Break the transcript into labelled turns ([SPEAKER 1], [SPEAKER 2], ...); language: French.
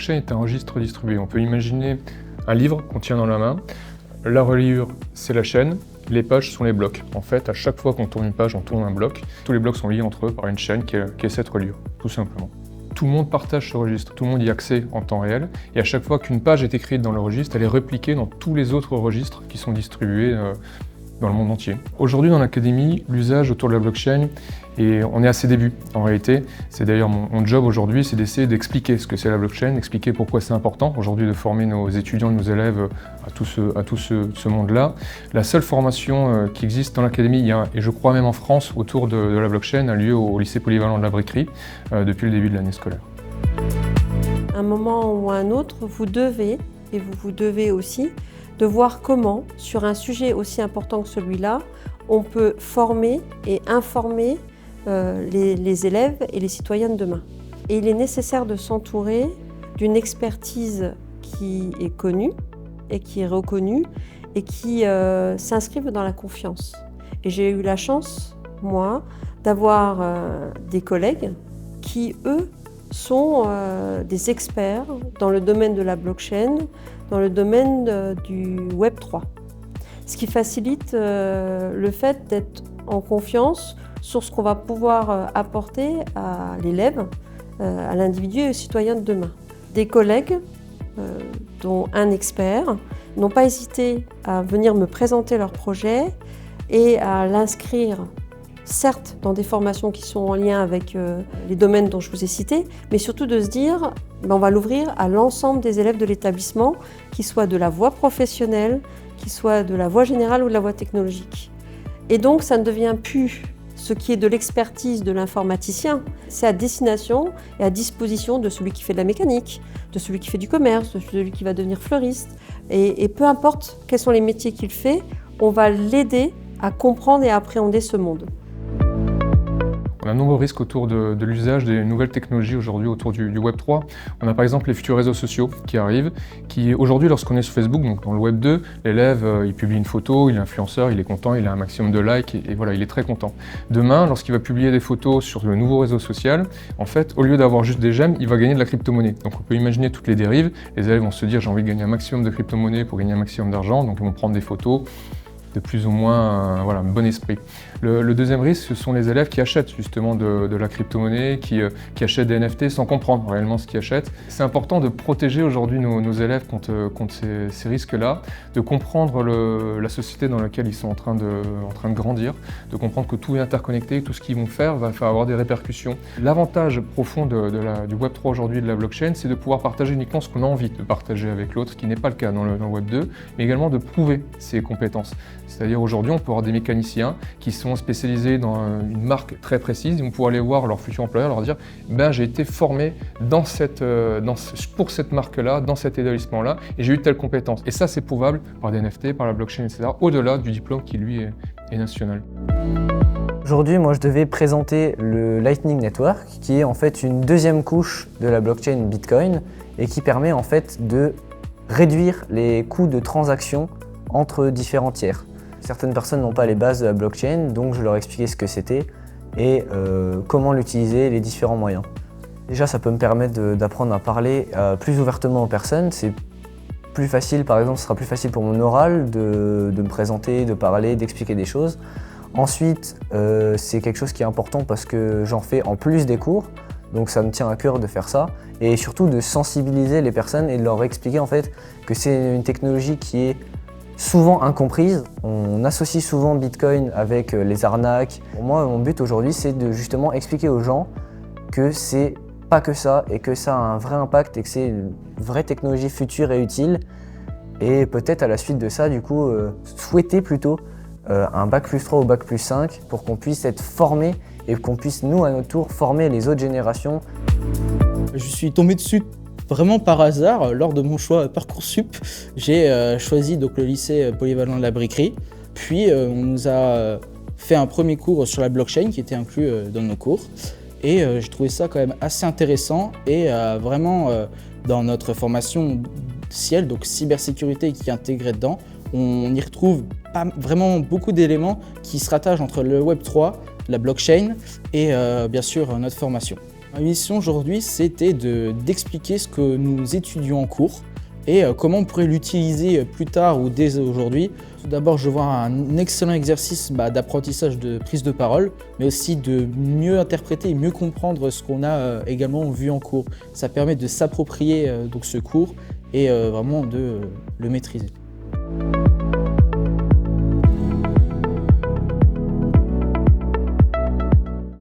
[SPEAKER 1] blockchain est un registre distribué. On peut imaginer un livre qu'on tient dans la main. La reliure, c'est la chaîne. Les pages sont les blocs. En fait, à chaque fois qu'on tourne une page, on tourne un bloc. Tous les blocs sont liés entre eux par une chaîne qui est cette reliure, tout simplement. Tout le monde partage ce registre, tout le monde y a accès en temps réel. Et à chaque fois qu'une page est écrite dans le registre, elle est répliquée dans tous les autres registres qui sont distribués dans le monde entier. Aujourd'hui, dans l'académie, l'usage autour de la blockchain, et on est à ses débuts en réalité. C'est d'ailleurs mon job aujourd'hui, c'est d'essayer d'expliquer ce que c'est la blockchain, expliquer pourquoi c'est important aujourd'hui de former nos étudiants et nos élèves à tout ce monde-là. La seule formation qui existe dans l'académie, et je crois même en France, autour de la blockchain, a lieu au lycée polyvalent de la Briquerie depuis le début de l'année scolaire.
[SPEAKER 2] À un moment ou à un autre, vous devez, et vous devez aussi, de voir comment, sur un sujet aussi important que celui-là, on peut former et informer les élèves et les citoyens de demain. Et il est nécessaire de s'entourer d'une expertise qui est connue et qui est reconnue et qui s'inscrive dans la confiance. Et j'ai eu la chance, moi, d'avoir des collègues qui, eux, sont des experts dans le domaine de la blockchain, dans le domaine du Web 3. Ce qui facilite le fait d'être en confiance sur ce qu'on va pouvoir apporter à l'élève, à l'individu et aux citoyens de demain. Des collègues, dont un expert, n'ont pas hésité à venir me présenter leur projet et à l'inscrire, certes dans des formations qui sont en lien avec les domaines dont je vous ai cités, mais surtout de se dire on va l'ouvrir à l'ensemble des élèves de l'établissement, qu'ils soient de la voie professionnelle, qu'ils soient de la voie générale ou de la voie technologique. Et donc ça ne devient plus ce qui est de l'expertise de l'informaticien, c'est à destination et à disposition de celui qui fait de la mécanique, de celui qui fait du commerce, de celui qui va devenir fleuriste. Et peu importe quels sont les métiers qu'il fait, on va l'aider à comprendre et à appréhender ce monde.
[SPEAKER 1] On a de nombreux risques autour de l'usage des nouvelles technologies aujourd'hui autour du Web 3. On a par exemple les futurs réseaux sociaux qui arrivent, qui aujourd'hui lorsqu'on est sur Facebook, donc dans le Web 2, l'élève il publie une photo, il est influenceur, il est content, il a un maximum de likes et voilà, il est très content. Demain, lorsqu'il va publier des photos sur le nouveau réseau social, en fait, au lieu d'avoir juste des j'aime, il va gagner de la crypto-monnaie. Donc on peut imaginer toutes les dérives. Les élèves vont se dire j'ai envie de gagner un maximum de crypto-monnaie pour gagner un maximum d'argent, donc ils vont prendre des photos de plus ou moins un bon esprit. Le deuxième risque, ce sont les élèves qui achètent justement de la crypto-monnaie, qui achètent des NFT sans comprendre réellement ce qu'ils achètent. C'est important de protéger aujourd'hui nos élèves contre ces risques-là, de comprendre la société dans laquelle ils sont en train de grandir, de comprendre que tout est interconnecté, que tout ce qu'ils vont faire va avoir des répercussions. L'avantage profond du Web 3 aujourd'hui, de la blockchain, c'est de pouvoir partager uniquement ce qu'on a envie de partager avec l'autre, ce qui n'est pas le cas dans le Web 2, mais également de prouver ses compétences. C'est-à-dire aujourd'hui, on peut avoir des mécaniciens qui sont spécialisés dans une marque très précise, ils vont pouvoir aller voir leur futur employeur, leur dire j'ai été formé pour cette marque-là, dans cet établissement-là, et j'ai eu telle compétence. Et ça, c'est prouvable par des NFT, par la blockchain, etc., au-delà du diplôme qui, lui, est national.
[SPEAKER 3] Aujourd'hui, moi, je devais présenter le Lightning Network, qui est en fait une deuxième couche de la blockchain Bitcoin et qui permet en fait de réduire les coûts de transaction entre différents tiers. Certaines personnes n'ont pas les bases de la blockchain, donc je leur expliquais ce que c'était et comment l'utiliser, les différents moyens. Déjà, ça peut me permettre d'apprendre à parler plus ouvertement aux personnes. C'est plus facile, par exemple, ce sera plus facile pour mon oral de me présenter, de parler, d'expliquer des choses. Ensuite, c'est quelque chose qui est important parce que j'en fais en plus des cours, donc ça me tient à cœur de faire ça. Et surtout de sensibiliser les personnes et de leur expliquer en fait que c'est une technologie qui est souvent incomprise. On associe souvent Bitcoin avec les arnaques. Pour moi, mon but aujourd'hui, c'est de justement expliquer aux gens que c'est pas que ça et que ça a un vrai impact et que c'est une vraie technologie future et utile. Et peut-être à la suite de ça, du coup, souhaiter plutôt un Bac+3 ou Bac+5 pour qu'on puisse être formé et qu'on puisse, nous, à notre tour, former les autres générations.
[SPEAKER 4] Je suis tombé dessus vraiment par hasard, lors de mon choix Parcoursup, j'ai choisi donc le lycée polyvalent de la Briquerie. Puis on nous a fait un premier cours sur la blockchain qui était inclus dans nos cours. Et j'ai trouvé ça quand même assez intéressant et vraiment dans notre formation ciel, donc cybersécurité qui est intégrée dedans, on y retrouve vraiment beaucoup d'éléments qui se rattachent entre le Web 3, la blockchain et bien sûr notre formation. Ma mission aujourd'hui, c'était d'expliquer ce que nous étudions en cours et comment on pourrait l'utiliser plus tard ou dès aujourd'hui. Tout d'abord, je vois un excellent exercice d'apprentissage de prise de parole, mais aussi de mieux interpréter et mieux comprendre ce qu'on a également vu en cours. Ça permet de s'approprier donc ce cours et vraiment de le maîtriser.